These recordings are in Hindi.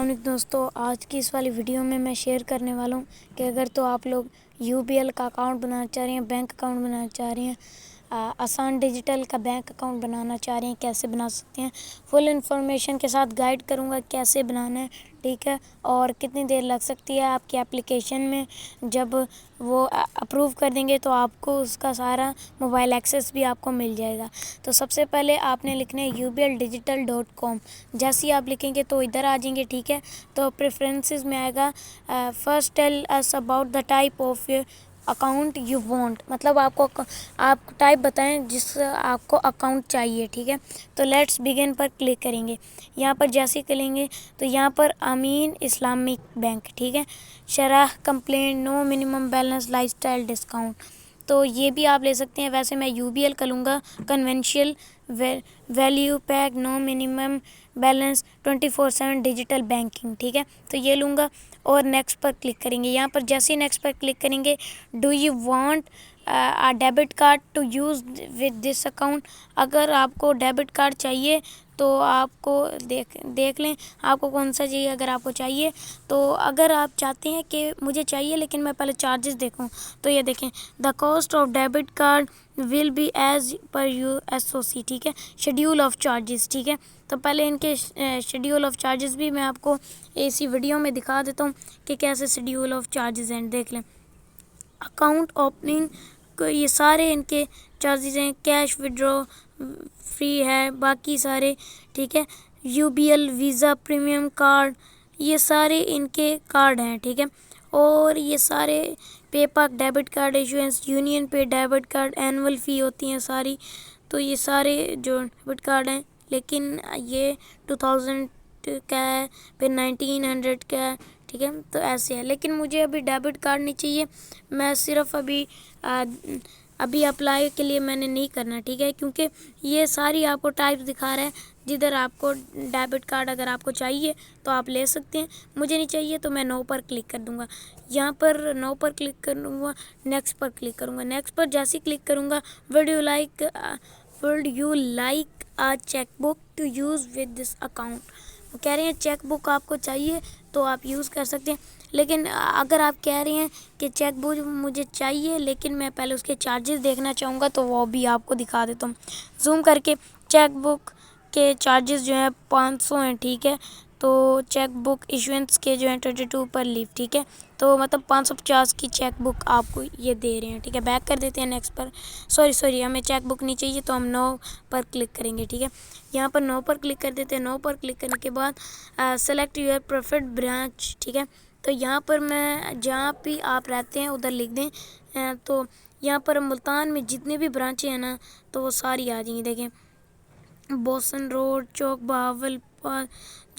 दोस्तों, आज की इस वाली वीडियो में मैं शेयर करने वाला हूँ कि अगर तो आप लोग यूबीएल का अकाउंट बनाना चाह रहे हैं, बैंक अकाउंट बनाना चाह रहे हैं, आसान डिजिटल का बैंक अकाउंट बनाना चाह रहे हैं, कैसे बना सकते हैं। फुल इन्फॉर्मेशन के साथ गाइड करूँगा कैसे बनाना है, ठीक है, और कितनी देर लग सकती है आपकी एप्लीकेशन में। जब वो अप्रूव कर देंगे तो आपको उसका सारा मोबाइल एक्सेस भी आपको मिल जाएगा। तो सबसे पहले आपने लिखना है ubldigital.com। जैसे ही आप लिखेंगे तो इधर आ जाएंगे, ठीक है। तो प्रेफरेंसेस में आएगा first tell us about the type of account you want, मतलब आप टाइप बताएं जिस आपको अकाउंट चाहिए, ठीक है। तो लेट्स बिगिन पर क्लिक करेंगे। यहाँ पर जैसे ही करेंगे तो यहाँ पर अमीन इस्लामिक बैंक, ठीक है। शरह complaint, no minimum balance, lifestyle discount, तो ये भी आप ले सकते हैं। वैसे मैं यूबीएल का लूँगा, conventional value pack, no minimum balance, 24/7 digital banking, ठीक है। तो ये लूँगा और नेक्स्ट पर क्लिक करेंगे। यहाँ पर जैसे ही नेक्स्ट पर क्लिक करेंगे, do you want a debit card to use with this account. अगर आपको डेबिट कार्ड चाहिए तो आपको देख लें आपको कौन सा चाहिए। अगर आपको चाहिए तो अगर आप चाहते हैं कि मुझे चाहिए लेकिन मैं पहले चार्जेस देखूं, तो ये देखें, the cost of debit card will be as per you SOC, ठीक है। शेड्यूल ऑफ चार्जेस, ठीक है। तो पहले इनके शेड्यूल ऑफ चार्जेस भी मैं आपको इसी वीडियो में दिखा देता हूँ कि कैसे शेड्यूल ऑफ चार्जेस हैं, देख लें। अकाउंट ओपनिंग ये सारे इनके चार्जेस हैं। कैश विड्रॉ फ्री है, बाकी सारे, ठीक है। यूबीएल वीज़ा प्रीमियम कार्ड, ये सारे इनके कार्ड हैं, ठीक है। और ये सारे पेपाक डेबिट कार्ड इशुएंस, यूनियन पे डेबिट कार्ड, एनुअल फ़ी होती हैं सारी। तो ये सारे जो डेबिट कार्ड हैं, लेकिन ये 2000 का है, फिर 1900 का है, ठीक है। तो ऐसे है, लेकिन मुझे अभी डेबिट कार्ड नहीं चाहिए। मैं सिर्फ अभी अप्लाई के लिए मैंने नहीं करना, ठीक है, क्योंकि ये सारी आपको टाइप्स दिखा रहा है जिधर आपको डेबिट कार्ड अगर आपको चाहिए तो आप ले सकते हैं। मुझे नहीं चाहिए तो मैं नो पर क्लिक कर दूंगा। यहाँ पर नो पर क्लिक करूँगा, नेक्स्ट पर क्लिक करूँगा। नेक्स्ट पर जैसे ही क्लिक करूँगा, would you like a chequebook to use with this account. वो कह रहे हैं चेक बुक आपको चाहिए तो आप यूज़ कर सकते हैं। लेकिन अगर आप कह रहे हैं कि चेक बुक मुझे चाहिए लेकिन मैं पहले उसके चार्जेस देखना चाहूँगा, तो वो भी आपको दिखा देता हूँ जूम करके। चेक बुक के चार्जेस जो हैं 500 हैं, ठीक है। तो चेक बुक इशुएंस के जो हैं 22 पर लीफ, ठीक है। तो मतलब 550 की चेक बुक आपको ये दे रहे हैं, ठीक है। बैक कर देते हैं नेक्स्ट पर। सॉरी हमें चेक बुक नहीं चाहिए तो हम नो पर क्लिक करेंगे, ठीक है। यहाँ पर नो पर क्लिक कर देते हैं। नो पर क्लिक करने के बाद सेलेक्ट योर प्रेफर्ड ब्रांच, ठीक है। तो यहाँ पर मैं जहाँ भी आप रहते हैं उधर लिख दें। तो यहाँ पर मुल्तान में जितने भी ब्रांचें हैं ना, तो वो सारी आ जाएंगी। देखें, बोसन रोड, चौक बहावलपुर,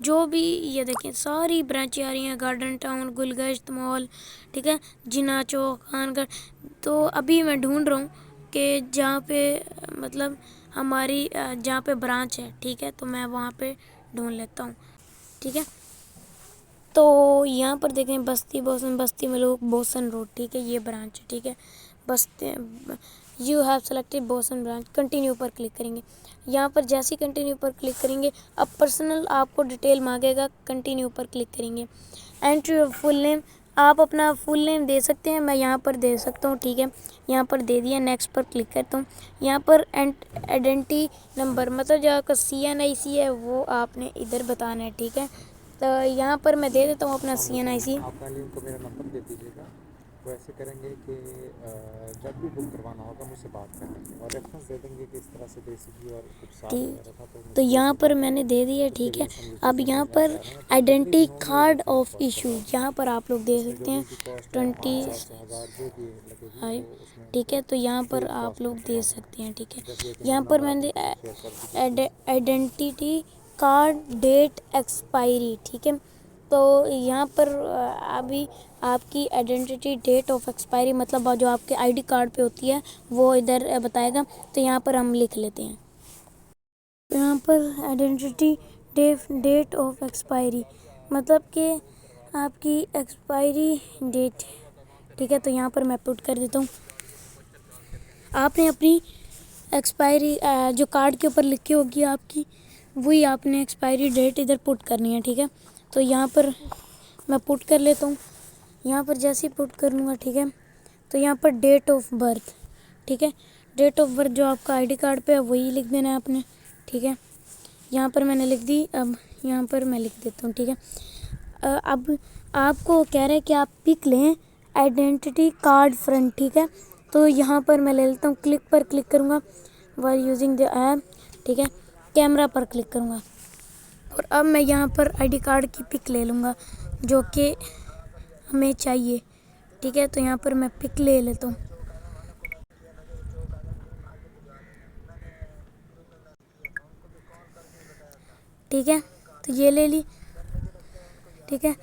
जो भी ये देखें सारी ब्रांचें आ रही हैं। गार्डन टाउन, गुलगश्त मॉल, ठीक है, जिना चौक, खानगढ़। तो अभी मैं ढूंढ रहा हूँ कि जहाँ पे मतलब हमारी जहाँ पे ब्रांच है, ठीक है, तो मैं वहाँ पे ढूंढ लेता हूँ, ठीक है। तो यहाँ पर देखें बस्ती में लोग बोसन रोड, ठीक है, ये ब्रांच है, ठीक है। बस्ती you have selected boson branch, continue पर क्लिक करेंगे। यहाँ पर जैसे ही कंटिन्यू पर क्लिक करेंगे, अब पर्सनल आपको डिटेल मांगेगा, कंटिन्यू पर क्लिक करेंगे। एंट्री योर फुल नेम, आप अपना फुल नेम दे सकते हैं, मैं यहाँ पर दे सकता हूँ, ठीक है। यहाँ पर दे दिया, नेक्स्ट पर क्लिक करता हूँ। यहाँ पर आइडेंटिटी नंबर, मतलब जो आपका CNIC है वो आपने इधर बताना है, ठीक है। तो यहाँ पर मैं दे देता हूँ अपना CNIC। आप पहले उनको मेरा नंबर दे दीजिएगा। वो ऐसे करेंगे कि जब भी बुक करवाना होगा मुझसे बात करेंगे और रेफरेंस दे देंगे कि इस तरह से बेसिकली और कुछ साथ वगैरह था। तो यहाँ पर मैंने दे दिया, ठीक है। अब यहाँ पर आइडेंटिटी कार्ड ऑफ इशू, यहाँ पर आप लोग दे सकते हैं 25, ठीक है। तो यहाँ पर आप लोग दे सकते हैं, ठीक है। यहाँ पर मैंने आइडेंटिटी कार्ड डेट एक्सपायरी, ठीक है। तो यहाँ पर अभी आपकी आइडेंटिटी डेट ऑफ एक्सपायरी, मतलब जो आपके ID कार्ड पे होती है वो इधर बताएगा। तो यहाँ पर हम लिख लेते हैं, यहाँ पर आइडेंटिटी डेट ऑफ एक्सपायरी, मतलब कि आपकी एक्सपायरी डेट, ठीक है। तो यहाँ पर मैं पुट कर देता हूँ। आपने अपनी एक्सपायरी जो कार्ड के ऊपर लिखी होगी आपकी, वही आपने एक्सपायरी डेट इधर पुट करनी है, ठीक है। तो यहाँ पर मैं पुट कर लेता हूँ। यहाँ पर जैसे ही पुट करूँगा, ठीक है, तो यहाँ पर डेट ऑफ बर्थ, ठीक है, डेट ऑफ बर्थ जो आपका आईडी कार्ड पे है वही लिख देना है आपने, ठीक है। यहाँ पर मैंने लिख दी। अब यहाँ पर मैं लिख देता हूँ, ठीक है। अब आपको कह रहे हैं कि आप पिक लें आइडेंटिटी कार्ड फ्रंट, ठीक है। तो यहाँ पर मैं ले लेता हूँ, क्लिक पर क्लिक करूँगा वाइल यूजिंग द ऐप, ठीक है। कैमरा पर क्लिक करूँगा और अब मैं यहाँ पर आईडी कार्ड की पिक ले लूँगा जो कि हमें चाहिए, ठीक है। तो यहाँ पर मैं पिक ले लेता हूँ, ठीक है। तो ये ले ली, ठीक है।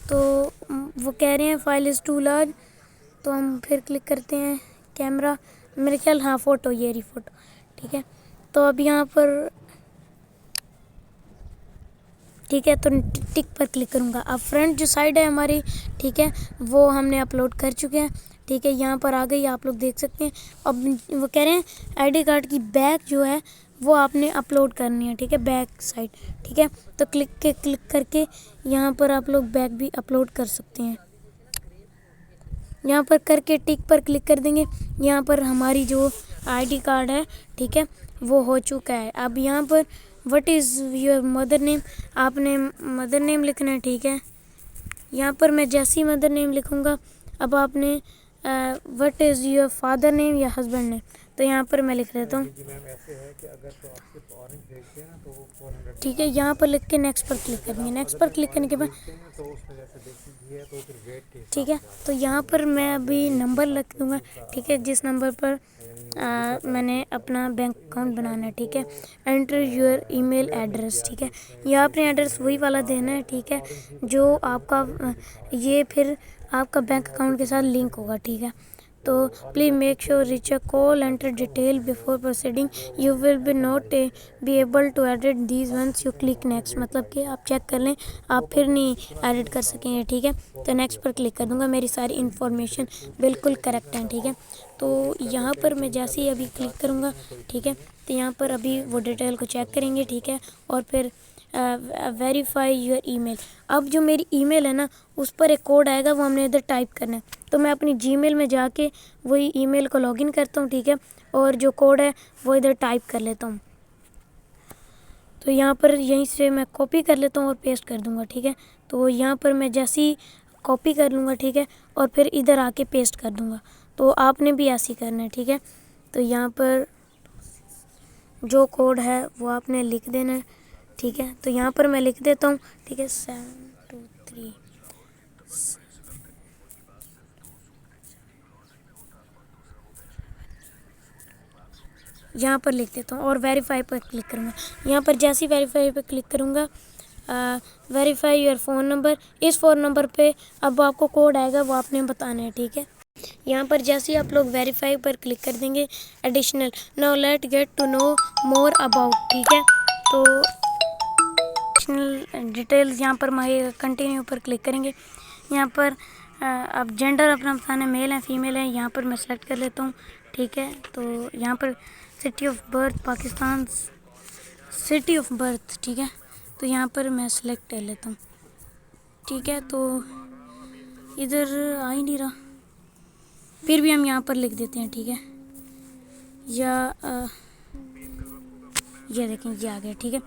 तो वो कह रहे हैं फाइल इज़ टू लार्ज, तो हम फिर क्लिक करते हैं कैमरा, मेरे ख्याल, हाँ, फ़ोटो, ये रही फ़ोटो, ठीक है। तो अब यहाँ पर, ठीक है, तो टिक पर क्लिक करूँगा। अब फ्रंट जो साइड है हमारी, ठीक है, वो हमने अपलोड कर चुके हैं, ठीक है। यहाँ पर आ गई, आप लोग देख सकते हैं। अब वो कह रहे हैं आईडी कार्ड की बैक जो है वो आपने अपलोड करनी है, ठीक है, बैक साइड, ठीक है। तो क्लिक करके यहाँ पर आप लोग बैक भी अपलोड कर सकते हैं। यहाँ पर करके टिक पर क्लिक कर देंगे। यहाँ पर हमारी जो आईडी कार्ड है, ठीक है, वो हो चुका है। अब यहाँ पर what is your mother name, आपने मदर नेम लिखना है, ठीक है। यहाँ पर मैं जैसी मदर नेम लिखूँगा, अब आपने what is your father name या हस्बैंड नेम, तो यहाँ पर मैं लिख देता हूँ, मैम ऐसे है कि अगर तो आप सिर्फ ऑरेंज भेजते हैं ना तो वो 400 ठीक है। यहाँ पर लिख के नेक्स्ट पर क्लिक करेंगे। नेक्स्ट पर क्लिक करने के बाद, भेजते हैं तो उसमें जैसे देसी घी है तो फिर वेट के हिसाब ठीक है, तो यहाँ पर मैं अभी नंबर लिख दूँगा, ठीक है, जिस नंबर पर मैंने अपना बैंक अकाउंट बनाना है, ठीक है। एंटर योर ईमेल एड्रेस, ठीक है। ये आपने एड्रेस वही वाला देना है, ठीक है, जो आपका ये फिर आपका बैंक अकाउंट के साथ लिंक होगा, ठीक है। तो please make sure reach a call enter detail before proceeding, you will be not be able to edit these once you click next, मतलब कि आप चेक कर लें, आप फिर नहीं एडिट कर सकेंगे, ठीक है। तो नेक्स्ट पर क्लिक कर दूंगा, मेरी सारी इन्फॉर्मेशन बिल्कुल करेक्ट है, ठीक है। तो यहाँ पर मैं जैसे ही अभी क्लिक करूँगा, ठीक है, तो यहाँ पर अभी वो डिटेल को चेक करेंगे, ठीक है, और फिर वेरीफाई योर ईमेल। अब जो मेरी ईमेल है ना, उस पर एक कोड आएगा, वो हमने इधर टाइप करना है। तो मैं अपनी जीमेल में जाके वही ईमेल को लॉगिन करता हूँ, ठीक है, और जो कोड है वो इधर टाइप कर लेता हूँ। तो यहाँ पर यहीं से मैं कॉपी कर लेता हूँ और पेस्ट कर दूँगा, ठीक है। तो यहाँ पर मैं जैसे ही कॉपी कर लूँगा, ठीक है, और फिर इधर आके पेस्ट कर दूँगा। तो आपने भी ऐसे ही करना है, ठीक है। तो यहाँ पर जो कोड है वो आपने लिख देना है, ठीक है। तो यहाँ पर मैं लिख देता हूँ, ठीक है, 723 यहाँ पर लिख देता हूँ और वेरीफाई पर क्लिक करूँगा। यहाँ पर जैसे ही वेरीफाई पर क्लिक करूँगा, वेरीफाई योर फ़ोन नंबर, इस फ़ोन नंबर पे अब आपको कोड आएगा, वो आपने बताना है, ठीक है। यहाँ पर जैसे ही आप लोग वेरीफाई पर क्लिक कर देंगे, additional now let get to know more about, ठीक है। तो एडिशनल डिटेल्स यहाँ पर मैं कंटिन्यू पर क्लिक करेंगे। यहाँ पर अब जेंडर अपना बताना है, मेल है फीमेल है, यहाँ पर मैं सेलेक्ट कर लेता हूँ, ठीक है। तो यहाँ पर city of birth Pakistan, city of birth, ठीक है। तो यहाँ पर मैं सेलेक्ट कर लेता हूँ, ठीक है। तो इधर आ ही नहीं रहा, फिर भी हम यहाँ पर लिख देते हैं, ठीक है। या ये देखें, ये आ गया, ठीक है।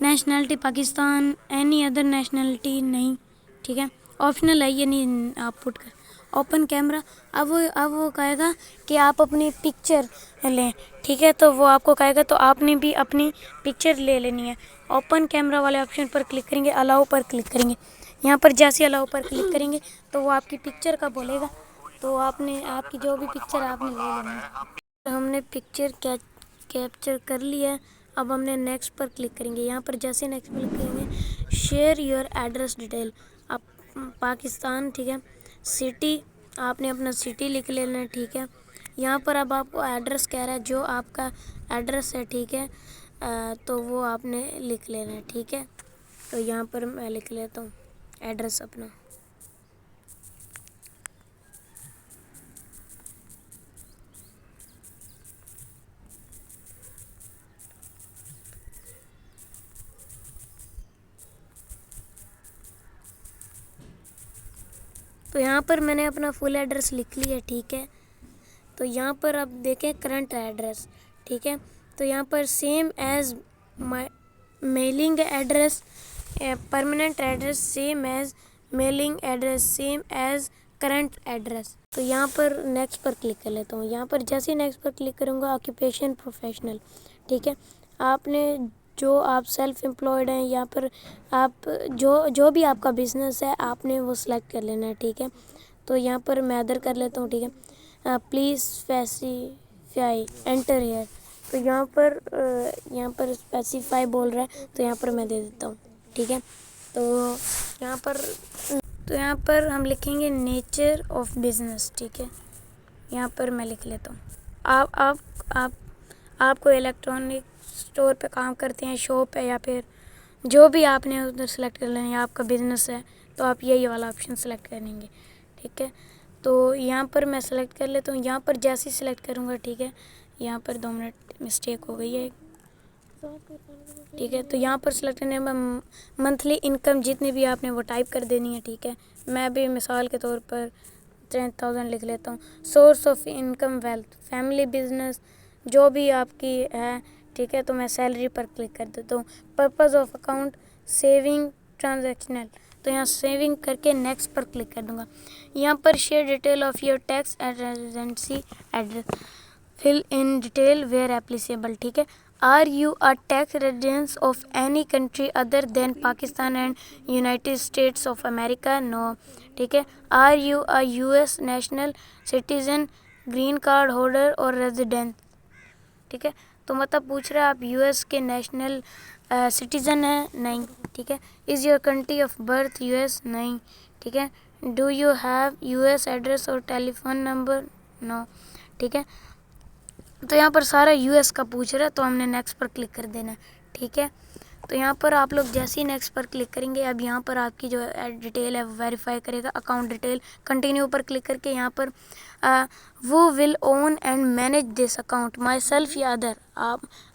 Nationality Pakistan, any other nationality नहीं, ठीक है, ऑप्शनल है, ये नहीं आप पुट कर। ओपन कैमरा, अब वो कहेगा कि आप अपनी पिक्चर लें, ठीक है। तो वो आपको कहेगा, तो आपने भी अपनी पिक्चर ले लेनी है। ओपन कैमरा वाले ऑप्शन पर क्लिक करेंगे, अलाउ पर क्लिक करेंगे। यहाँ पर जैसे अलाउ पर क्लिक करेंगे तो वो आपकी पिक्चर का बोलेगा, तो आपने आपकी जो भी पिक्चर आपने ले लेनी है। हमने पिक्चर कैप्चर कर लिया है। अब हमने नेक्स्ट पर क्लिक करेंगे। यहाँ पर जैसे नेक्स्ट पर क्लिक करेंगे, शेयर योर एड्रेस डिटेल, आप पाकिस्तान, ठीक है। सिटी, आपने अपना सिटी लिख लेना है, ठीक है। यहाँ पर अब आपको एड्रेस कह रहा है, जो आपका एड्रेस है, ठीक है, तो वो आपने लिख लेना है, ठीक है। तो यहाँ पर मैं लिख लेता हूँ एड्रेस अपना। तो यहाँ पर मैंने अपना फुल एड्रेस लिख लिया, ठीक है। तो यहाँ पर आप देखें करंट एड्रेस, ठीक है। तो यहाँ पर same as my mailing address, permanent address same as mailing address same as current address. तो यहाँ पर नेक्स्ट पर क्लिक कर लेता हूँ। यहाँ पर जैसे ही नेक्स्ट पर क्लिक करूँगा, ऑक्यूपेशन प्रोफेशनल, ठीक है। आपने जो आप सेल्फ एम्प्लॉयड हैं, यहाँ पर आप जो भी आपका बिजनेस है आपने वो सिलेक्ट कर लेना है, ठीक है। तो यहाँ पर मैं अदर कर लेता हूँ, ठीक है। Please specify enter here. तो यहाँ पर स्पेसिफाई बोल रहा है, तो यहाँ पर मैं दे देता हूँ, ठीक है। तो यहाँ पर हम लिखेंगे नेचर ऑफ बिजनेस, ठीक है। यहाँ पर मैं लिख लेता हूँ। आपको इलेक्ट्रॉनिक स्टोर पे काम करते हैं, शॉप है, या फिर जो भी आपने उधर सेलेक्ट कर लेना है, आपका बिजनेस है तो आप यही वाला ऑप्शन सेलेक्ट करेंगे, ठीक है। तो यहाँ पर मैं सेलेक्ट कर लेता हूँ। यहाँ पर जैसे ही सेलेक्ट करूँगा, ठीक है। यहाँ पर 2 मिनट मिस्टेक हो गई है, ठीक है। तो यहाँ पर सेलेक्ट करने में मंथली इनकम जितनी भी आपने वो टाइप कर देनी है, ठीक है। मैं भी मिसाल के तौर पर 10,000 लिख लेता हूँ। Source of income wealth family business जो भी आपकी है, ठीक है। तो मैं सैलरी पर क्लिक कर देता हूँ। Purpose of account saving transactional, तो यहाँ सेविंग करके नेक्स्ट पर क्लिक कर दूँगा। यहाँ पर share detail of your tax and residency address, fill in detail where applicable, ठीक है। Are you a tax residence of any country other than Pakistan and United States of America? No, ठीक है। Are you a US national citizen, green card holder और रेजिडेंट, ठीक है। तो मतलब पूछ रहा है आप US के नेशनल सिटीज़न है? नहीं, ठीक है। Is your country of birth US? नहीं, ठीक है। Do you have US address और टेलीफोन नंबर? नो, ठीक है। तो यहाँ पर सारा US का पूछ रहा है, तो हमने नेक्स्ट पर क्लिक कर देना है, ठीक है। तो यहाँ पर आप लोग जैसे ही नेक्स्ट पर क्लिक करेंगे, अब यहाँ पर आपकी जो डिटेल है वो वेरीफाई करेगा। अकाउंट डिटेल कंटिन्यू पर क्लिक करके यहाँ पर who will own and manage this account myself या अदर,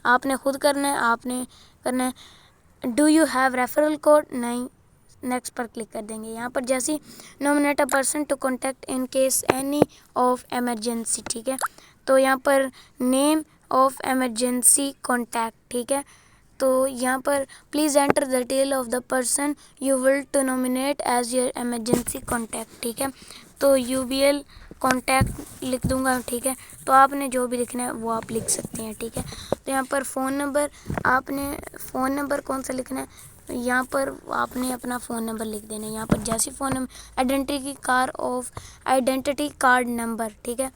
आपने खुद करना है, आपने करना है। Do you have referral code? नहीं, नेक्स्ट पर क्लिक कर देंगे। यहाँ पर जैसे ही nominate a person to contact in case any of emergency, ठीक है। तो यहाँ पर नेम ऑफ एमरजेंसी कॉन्टैक्ट, ठीक है। तो यहाँ पर please enter the detail of the person you will to nominate as your emergency contact, ठीक है। तो UBL कॉन्टैक्ट लिख दूंगा, ठीक है। तो आपने जो भी लिखना है वो आप लिख सकते हैं, ठीक है। तो यहाँ पर फ़ोन नंबर, आपने फ़ोन नंबर कौन सा लिखना है, यहाँ पर आपने अपना फ़ोन नंबर लिख देना है। यहाँ पर जैसे phone number identity card number, ठीक है।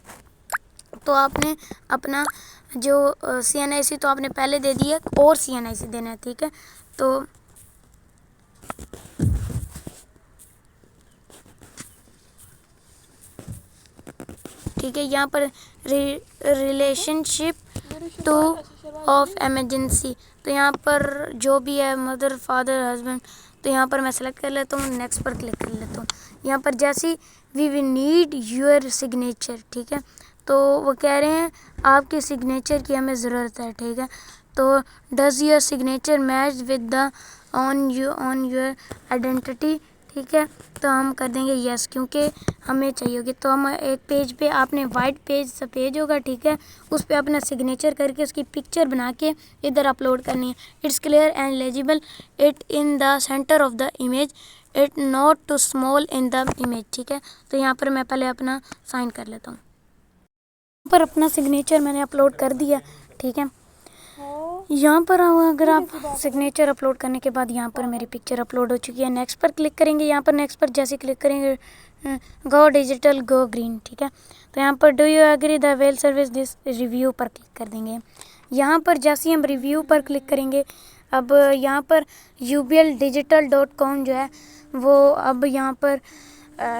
तो आपने अपना जो CNIC तो आपने पहले दे दिया, और CNIC देना है, ठीक है। तो ठीक है, यहाँ पर रिलेशनशिप टू ऑफ एमरजेंसी, तो यहाँ पर जो भी है मदर फादर हस्बैंड, तो यहाँ पर मैं सेलेक्ट कर लेता हूँ, नेक्स्ट पर क्लिक कर लेता हूँ। यहाँ पर जैसे we will need your signature, ठीक है। तो वो कह रहे हैं आपके सिग्नेचर की हमें ज़रूरत है, ठीक है। तो does your signature match with the on your identity, ठीक है। तो हम कर देंगे यस, क्योंकि हमें चाहिए होगी। तो हम एक पेज पे, आपने वाइट पेज होगा, ठीक है, उस पर अपना सिग्नेचर करके उसकी पिक्चर बना के इधर अपलोड करनी है। It's clear and legible it in the centre of the image, it not too small in the image, ठीक है। तो यहाँ पर मैं पहले अपना साइन कर लेता हूँ। पर अपना सिग्नेचर मैंने अपलोड कर दिया, ठीक है। यहाँ पर अगर आप सिग्नेचर अपलोड करने के बाद यहाँ पर मेरी पिक्चर अपलोड हो चुकी है। नेक्स्ट पर क्लिक करेंगे। यहाँ पर नेक्स्ट पर जैसे क्लिक करेंगे, गो डिजिटल गो ग्रीन, ठीक है। तो यहाँ पर do you agree the well service this review पर क्लिक कर देंगे। यहाँ पर जैसे हम रिव्यू पर क्लिक करेंगे, अब यहाँ पर ubl-digital.com जो है वो, अब यहाँ पर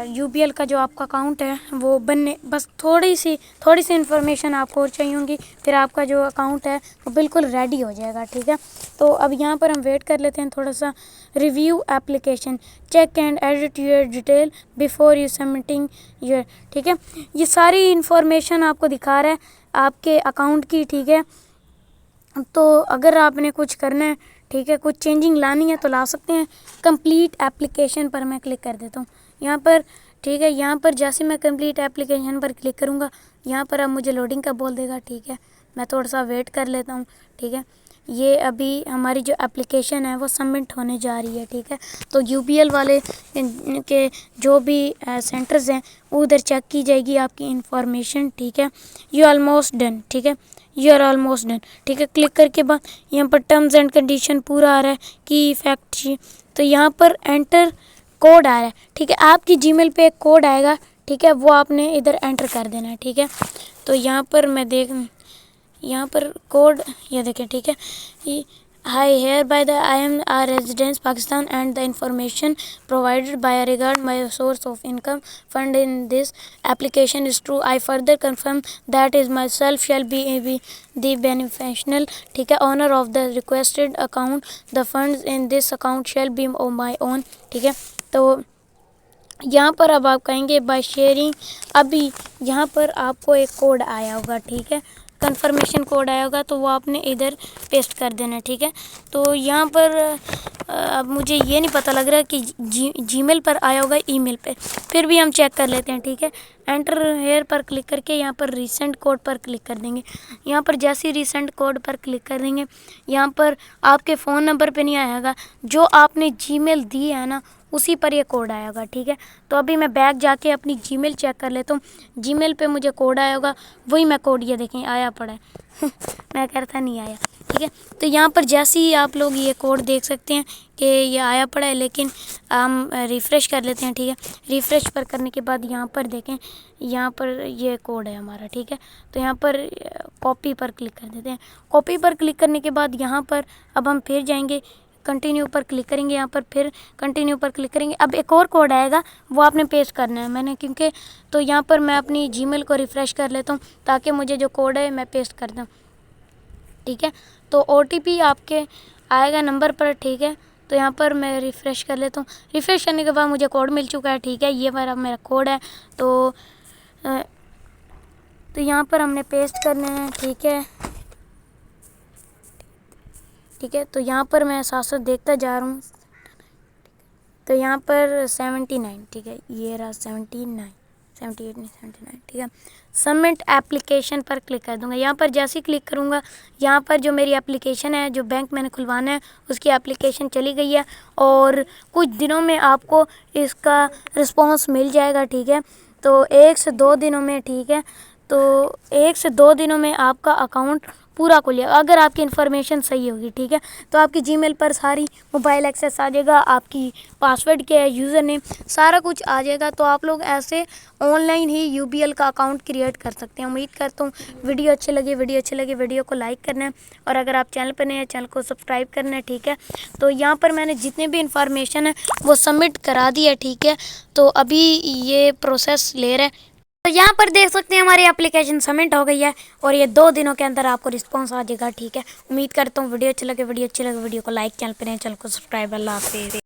UBL का जो आपका अकाउंट है वो बनने, बस थोड़ी सी इन्फॉर्मेशन आपको और चाहिए होंगी, फिर आपका जो अकाउंट है वो बिल्कुल रेडी हो जाएगा, ठीक है। तो अब यहाँ पर हम वेट कर लेते हैं थोड़ा सा। Review application, check and edit your detail before you submitting your, ठीक है। ये सारी इन्फॉर्मेशन आपको दिखा रहा है आपके अकाउंट की, ठीक है। तो अगर आपने कुछ करना है, ठीक है, कुछ चेंजिंग लानी है तो ला सकते हैं। कंप्लीट एप्लीकेशन पर मैं क्लिक कर देता हूँ। यहाँ पर ठीक है। यहाँ पर जैसे मैं कंप्लीट एप्लीकेशन पर क्लिक करूँगा, यहाँ पर अब मुझे लोडिंग का बोल देगा। ठीक है, मैं थोड़ा सा वेट कर लेता हूँ। ठीक है, ये अभी हमारी जो एप्लीकेशन है वो सबमिट होने जा रही है। ठीक है, तो यूबीएल वाले के जो भी सेंटर्स हैं उधर चेक की जाएगी आपकी इंफॉर्मेशन। ठीक है, यू ऑलमोस्ट डन। ठीक है, यू आर ऑलमोस्ट डन। ठीक है, क्लिक करके बाद यहाँ पर टर्म्स एंड कंडीशन पूरा आ रहा है की इफेक्ट। तो यहाँ पर एंटर कोड आ रहा है। ठीक है, आपकी जीमेल पे एक कोड आएगा। ठीक है, वो आपने इधर एंटर कर देना है। ठीक है, तो यहाँ पर मैं यहाँ पर कोड ये देखें। ठीक है, I hereby the I M R residence Pakistan and the information provided by regard my source of income fund in this application is true. I further confirm that is my self shall be the beneficial. ठीक है, owner of the requested account. The funds in this account shall be my own. ठीक है, तो यहाँ पर अब आप कहेंगे बाय शेयरिंग। अभी यहाँ पर आपको एक कोड आया होगा। ठीक है, कंफर्मेशन कोड आया होगा, तो वो आपने इधर पेस्ट कर देना है। ठीक है, तो यहाँ पर अब मुझे ये नहीं पता लग रहा कि जीमेल पर आया होगा ईमेल पे, फिर भी हम चेक कर लेते हैं। ठीक है, एंटर हेयर पर क्लिक करके यहाँ पर रिसेंट कोड पर क्लिक कर देंगे। यहाँ पर जैसे ही रिसेंट कोड पर क्लिक कर देंगे, यहाँ पर आपके फ़ोन नंबर पे नहीं आएगा, जो आपने जीमेल दी है ना उसी पर ये कोड आएगा। ठीक है, तो अभी मैं बैक जाके अपनी जीमेल चेक कर लेता हूँ। जीमेल पे मुझे कोड आया होगा, वही मैं कोड ये देखें आया पड़ा है मैं कहता नहीं आया। ठीक है, तो यहाँ पर जैसे ही आप लोग ये कोड देख सकते हैं कि ये आया पड़ा है, लेकिन हम रिफ़्रेश कर लेते हैं। ठीक है, रिफ़्रेश पर करने के बाद यहाँ पर देखें, यहाँ पर ये कोड है हमारा। ठीक है, तो यहाँ पर कॉपी पर क्लिक कर देते हैं। कॉपी पर क्लिक करने के बाद यहाँ पर अब हम फिर जाएंगे, कंटिन्यू पर क्लिक करेंगे। यहाँ पर फिर कंटिन्यू पर क्लिक करेंगे। अब एक और कोड आएगा, वो आपने पेस्ट करना है मैंने, क्योंकि तो यहाँ पर मैं अपनी जीमेल को रिफ़्रेश कर लेता हूँ ताकि मुझे जो कोड है मैं पेस्ट कर दूँ। ठीक है, तो OTP आपके आएगा नंबर पर। ठीक है, तो यहाँ पर मैं रिफ़्रेश कर लेता हूँ। रिफ़्रेश करने के बाद मुझे कोड मिल चुका है। ठीक है, ये मेरा कोड है, तो यहाँ पर हमने पेस्ट करने हैं। ठीक है, ठीक है, तो यहाँ पर मैं साथ साथ देखता जा रहा हूँ। तो यहाँ पर 79। ठीक है, ये रहा 79, 78 नहीं 79। ठीक है, सबमिट एप्लीकेशन पर क्लिक कर दूँगा। यहाँ पर जैसे ही क्लिक करूँगा, यहाँ पर जो मेरी एप्लीकेशन है, जो बैंक मैंने खुलवाना है, उसकी एप्लीकेशन चली गई है और कुछ दिनों में आपको इसका रिस्पॉन्स मिल जाएगा। ठीक है, तो 1 से 2 दिनों में। ठीक है, तो 1 से 2 दिनों में आपका अकाउंट पूरा खुल जाएगा, अगर आपकी इन्फॉर्मेशन सही होगी। ठीक है, तो आपकी जीमेल पर सारी मोबाइल एक्सेस आ जाएगा, आपकी पासवर्ड क्या है, यूज़र नेम, सारा कुछ आ जाएगा। तो आप लोग ऐसे ऑनलाइन ही यूबीएल का अकाउंट क्रिएट कर सकते हैं। उम्मीद करता हूँ वीडियो अच्छी लगी। वीडियो को लाइक करना है, और अगर आप चैनल पर नए हैं चैनल को सब्सक्राइब करना है। ठीक है, तो यहाँ पर मैंने जितने भी इन्फॉर्मेशन है वो सबमिट करा दी है। ठीक है, तो अभी ये प्रोसेस ले रहा है। तो यहाँ पर देख सकते हैं हमारी एप्लीकेशन सबमिट हो गई है और ये 2 दिनों के अंदर आपको रिस्पांस आ जाएगा। ठीक है, उम्मीद करता हूँ वीडियो अच्छी लगे। वीडियो को लाइक, चैनल पर नए चैनल को सब्सक्राइब। अल्लाह हाफिज़।